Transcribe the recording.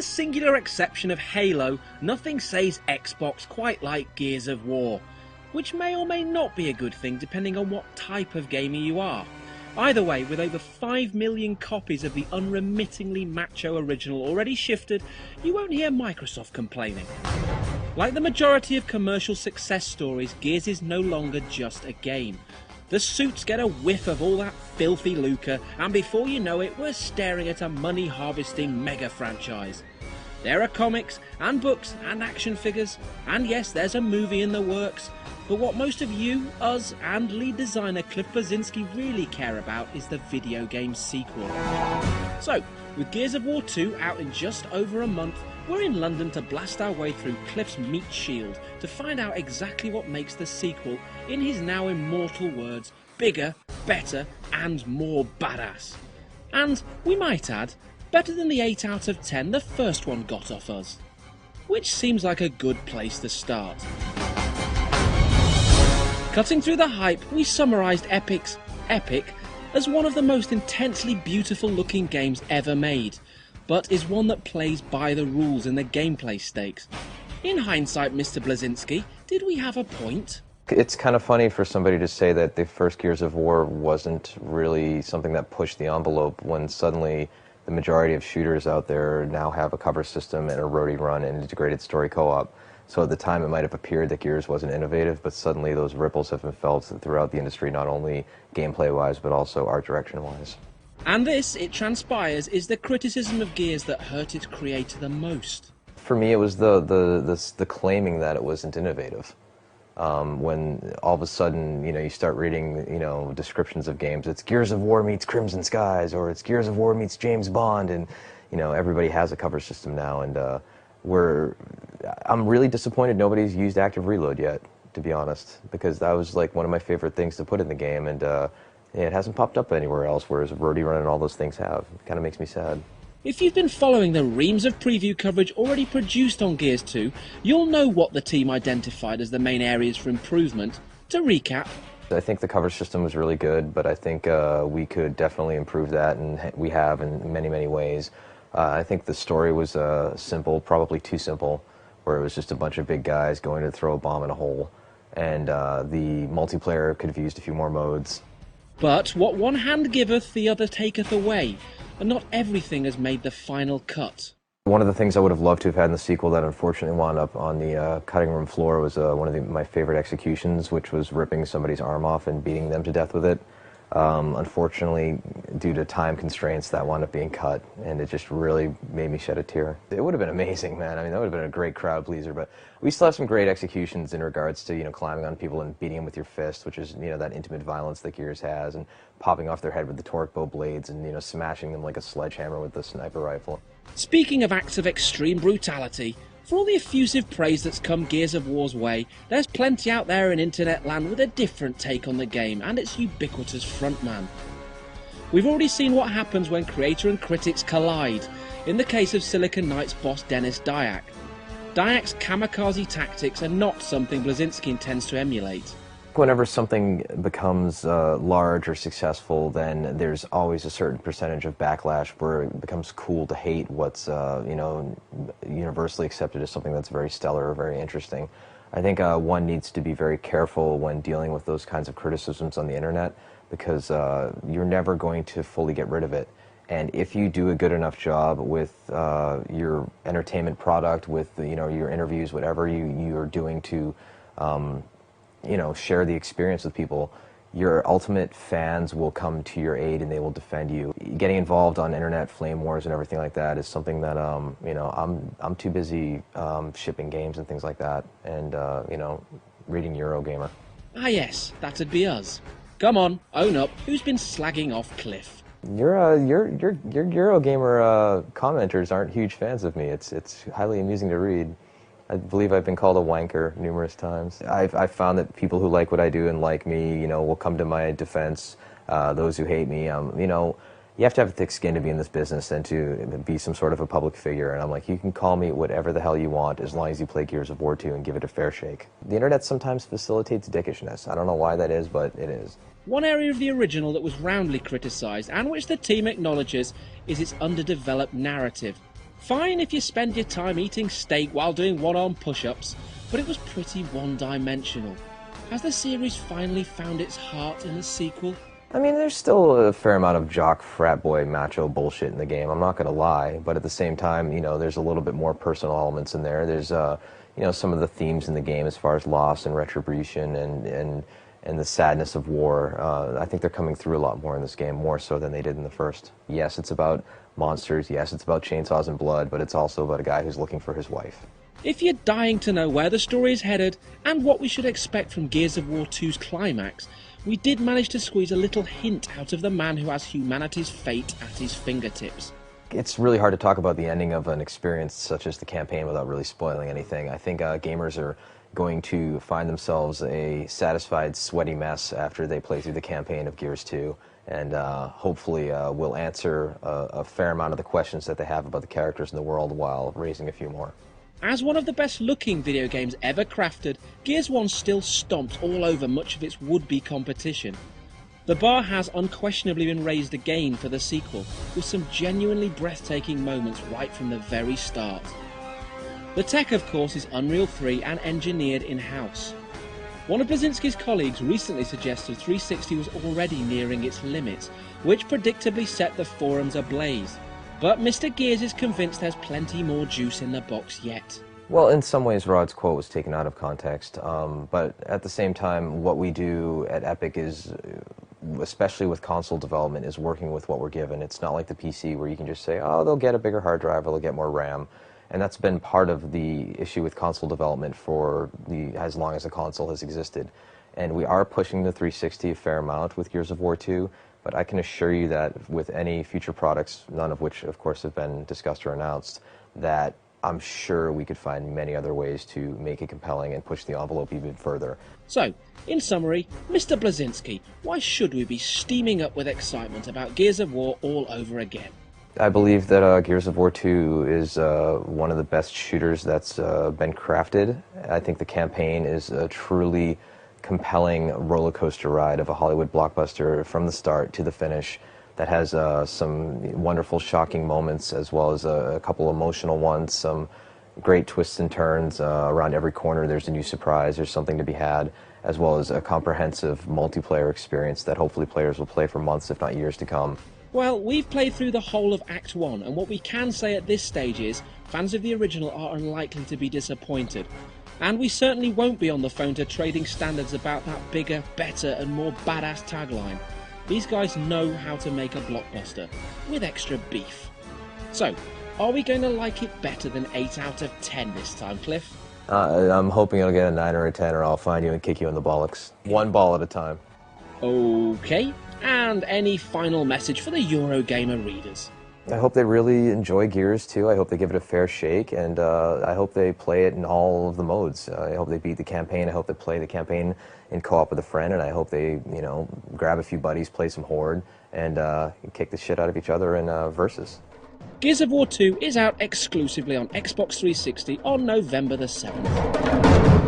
the singular exception of Halo, nothing says Xbox quite like Gears of War, which may or may not be a good thing depending on what type of gamer you are. Either way, with over 5 million copies of the unremittingly macho original already shifted, you won't hear Microsoft complaining. Like the majority of commercial success stories, Gears is no longer just a game. The suits get a whiff of all that filthy lucre, and before you know it, we're staring at a money-harvesting mega franchise. There are comics, and books, and action figures, and yes, there's a movie in the works, but what most of you, us, and lead designer Bleszinski really care about is the video game sequel. So, with Gears of War 2 out in just over a month, we're in London to blast our way through Cliff's meat shield to find out exactly what makes the sequel, in his now immortal words, bigger, better, and more badass. And, we might add, better than the 8 out of 10 the first one got off us. Which seems like a good place to start. Cutting through the hype, we summarised Epic's Epic as one of the most intensely beautiful looking games ever made, but is one that plays by the rules in the gameplay stakes. In hindsight, Mr. Bleszinski, did we have a point? It's kind of funny for somebody to say that the first Gears of War wasn't really something that pushed the envelope when suddenly the majority of shooters out there now have a cover system and a roadie run and integrated story co-op. So at the time it might have appeared that Gears wasn't innovative, but suddenly those ripples have been felt throughout the industry, not only gameplay-wise, but also art direction-wise. And this, it transpires, is the criticism of Gears that hurt its creator the most. For me, it was the claiming that it wasn't innovative. When all of a sudden, you start reading, descriptions of games, it's Gears of War meets Crimson Skies, or it's Gears of War meets James Bond, and, everybody has a cover system now, and I'm really disappointed nobody's used active reload yet, to be honest, because that was like one of my favorite things to put in the game, and it hasn't popped up anywhere else, whereas roadie run and all those things have. It kind of makes me sad. If you've been following the reams of preview coverage already produced on Gears 2, you'll know what the team identified as the main areas for improvement. To recap, I think the cover system was really good, but I think we could definitely improve that, and we have in many, many ways. I think the story was simple, probably too simple, where it was just a bunch of big guys going to throw a bomb in a hole, and the multiplayer could have used a few more modes. But what one hand giveth, the other taketh away, and not everything has made the final cut. One of the things I would have loved to have had in the sequel that unfortunately wound up on the cutting room floor was one of my favorite executions, which was ripping somebody's arm off and beating them to death with it. Unfortunately, due to time constraints, that wound up being cut, and it just really made me shed a tear. It would have been amazing, man. I mean, that would have been a great crowd pleaser, but we still have some great executions in regards to, climbing on people and beating them with your fist, which is, that intimate violence that Gears has, and popping off their head with the torque bow blades and, smashing them like a sledgehammer with the sniper rifle. Speaking of acts of extreme brutality, for all the effusive praise that's come Gears of War's way, there's plenty out there in internet land with a different take on the game and its ubiquitous frontman. We've already seen what happens when creator and critics collide, in the case of Silicon Knights boss Dennis Dyack. Dyack's kamikaze tactics are not something Bleszinski intends to emulate. Whenever something becomes large or successful, then there's always a certain percentage of backlash where it becomes cool to hate what's universally accepted as something that's very stellar or very interesting. I think one needs to be very careful when dealing with those kinds of criticisms on the internet, because you're never going to fully get rid of it. And if you do a good enough job with your entertainment product, with your interviews, whatever you are doing to share the experience with people, your ultimate fans will come to your aid and they will defend you. Getting involved on internet flame wars and everything like that is something that I'm too busy shipping games and things like that, and reading Eurogamer. Ah yes, that'd be us. Come on, own up. Who's been slagging off Cliff? Your Eurogamer commenters aren't huge fans of me. It's highly amusing to read. I believe I've been called a wanker numerous times. I've found that people who like what I do and like me, will come to my defense. Those who hate me, you have to have a thick skin to be in this business and to be some sort of a public figure. And I'm like, you can call me whatever the hell you want as long as you play Gears of War 2 and give it a fair shake. The internet sometimes facilitates dickishness. I don't know why that is, but it is. One area of the original that was roundly criticised, and which the team acknowledges, is its underdeveloped narrative. Fine if you spend your time eating steak while doing one-arm push-ups, but it was pretty one-dimensional. Has the series finally found its heart in the sequel? I mean, there's still a fair amount of jock, frat boy, macho bullshit in the game, I'm not going to lie, but at the same time, you know, there's a little bit more personal elements in there. There's, you know, some of the themes in the game as far as loss and retribution and the sadness of war. I think they're coming through a lot more in this game, more so than they did in the first. Yes, it's about monsters, yes, it's about chainsaws and blood, but it's also about a guy who's looking for his wife. If you're dying to know where the story is headed and what we should expect from Gears of War 2's climax, we did manage to squeeze a little hint out of the man who has humanity's fate at his fingertips. It's really hard to talk about the ending of an experience such as the campaign without really spoiling anything. I think gamers are going to find themselves a satisfied, sweaty mess after they play through the campaign of Gears 2, and hopefully will answer a fair amount of the questions that they have about the characters in the world while raising a few more. As one of the best looking video games ever crafted, Gears 1 still stomped all over much of its would-be competition. The bar has unquestionably been raised again for the sequel, with some genuinely breathtaking moments right from the very start. The tech, of course, is Unreal 3 and engineered in-house. One of Bleszinski's colleagues recently suggested 360 was already nearing its limits, which predictably set the forums ablaze. But Mr. Gears is convinced there's plenty more juice in the box yet. Well, in some ways, Rod's quote was taken out of context, but at the same time, what we do at Epic is, especially with console development, is working with what we're given. It's not like the PC where you can just say, oh, they'll get a bigger hard drive or they'll get more RAM. And that's been part of the issue with console development for as long as the console has existed. And we are pushing the 360 a fair amount with Gears of War 2, but I can assure you that with any future products, none of which, of course, have been discussed or announced, that I'm sure we could find many other ways to make it compelling and push the envelope even further. So, in summary, Mr. Bleszinski, why should we be steaming up with excitement about Gears of War all over again? I believe that Gears of War 2 is one of the best shooters that's been crafted. I think the campaign is a truly compelling roller coaster ride of a Hollywood blockbuster from the start to the finish that has some wonderful, shocking moments as well as a couple emotional ones, some great twists and turns. Around every corner there's a new surprise, there's something to be had, as well as a comprehensive multiplayer experience that hopefully players will play for months, if not years to come. Well, we've played through the whole of Act 1, and what we can say at this stage is fans of the original are unlikely to be disappointed. And we certainly won't be on the phone to trading standards about that bigger, better and more badass tagline. These guys know how to make a blockbuster, with extra beef. So, are we going to like it better than 8 out of 10 this time, Cliff? I'm hoping it'll get a 9 or a 10 or I'll find you and kick you in the bollocks. One ball at a time. Okay, and any final message for the Eurogamer readers? I hope they really enjoy Gears 2. I hope they give it a fair shake, and I hope they play it in all of the modes. I hope they beat the campaign. I hope they play the campaign in co-op with a friend, and I hope they, you know, grab a few buddies, play some Horde, and kick the shit out of each other in Versus. Gears of War 2 is out exclusively on Xbox 360 on November the 7th.